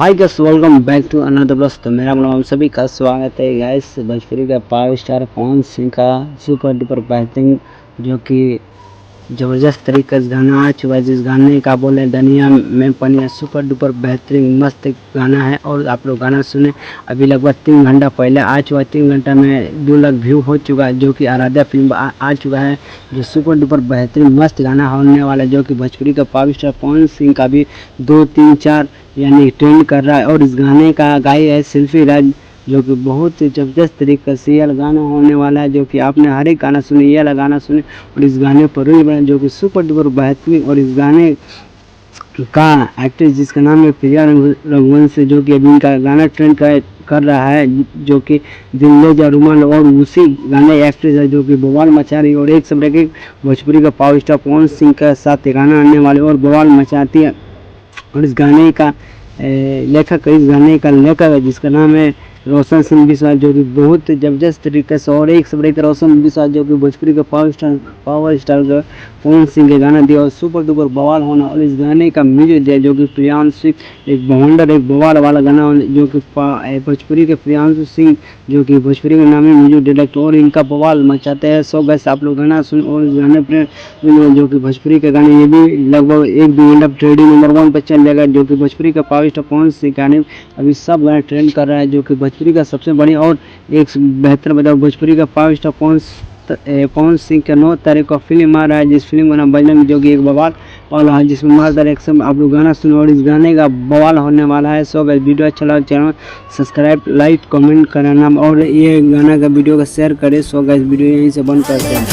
Hi guys, welcome back to another blog. तो मेरा नाम हम सभी का स्वागत है गाइस। भोजपुरी का पावर स्टार पवन सिंह का सुपर डुपर बेहतरीन जो कि ज़बरदस्त तरीके से गाना आ चुका है, जिस गाने का बोले दुनिया में पनिया। सुपर डुपर बेहतरीन मस्त गाना है और आप लोग गाना सुने। अभी लगभग 3 घंटा पहले आ चुका है। 3 घंटा में 2 लाख व्यू हो चुका है, जो कि आराध्या फिल्म आ चुका है। जो सुपर डुपर बेहतरीन मस्त गाना होने वाला है, जो कि भोजपुरी का पावर स्टार पवन सिंह का भी 2, 3, 4 यानी ट्रेंड कर रहा है। और इस गाने का गाई है शिल्पी राज, जो कि बहुत ही ज़बरदस्त तरीके से यह गाना होने वाला है, जो कि आपने हर एक गाना सुने, यह गाना सुने और इस गाने पर रील बने, जो कि सुपर डुपर बेहतरीन। और इस गाने का एक्ट्रेस जिसका नाम है प्रिया रघुवंशी, जो कि अभी इनका गाना ट्रेंड कर रहा है, जो कि दिल ले जा रुमाल। और उसी गाने एक्ट्रेस है जो कि बवाल मचा रही है। और एक समय के भोजपुरी का पावर स्टार पवन सिंह के साथ गाना आने वाले और बवाल मचाती है। और इस गाने का लेखक है जिसका नाम है रोशन सिंह विश्वास, जो कि बहुत ज़बरदस्त तरीके से। और एक सब रोशन विश्वास जो कि भोजपुरी का पावर स्टार जो पवन सिंह के गाना दिया और सुपर डुपर बवाल होना। और इस गाने का म्यूजिक दिया जो कि प्रियांशु, एक बवंडर एक बवाल वाला गाना, जो कि भोजपुरी के प्रियांशु सिंह, जो कि भोजपुरी के नाम है म्यूजिक डायरेक्टर। और इनका बवाल मचाते हैं। सो गैस आप लोग गाना सुन। और इस गाने पर जो कि भोजपुरी के गाने ये भी लगभग 1-2 घंटा ट्रेंडिंग नंबर 1 पर चल जाएगा, जो कि भोजपुरी का पावर स्टार पवन सिंह गाने अभी सब गाने ट्रेंड कर रहा है, जो कि भोजपुरी का सबसे बड़ी और एक बेहतर बता भोजपुरी का पावर स्टार पवन सिंह का 9 तारीख को फिल्म आ रहा है, जिस फिल्म का नाम बजरंग, जो कि एक बवाल वाला है, जिसमें मारदार एक्शन। आप लोग गाना सुनो और इस गाने का बवाल होने वाला है। सो गाइस वीडियो अच्छा लगा चैनल सब्सक्राइब, लाइक, कमेंट करना और ये गाना का वीडियो का शेयर करें। सो गाइस वीडियो यहीं से बंद करते हैं।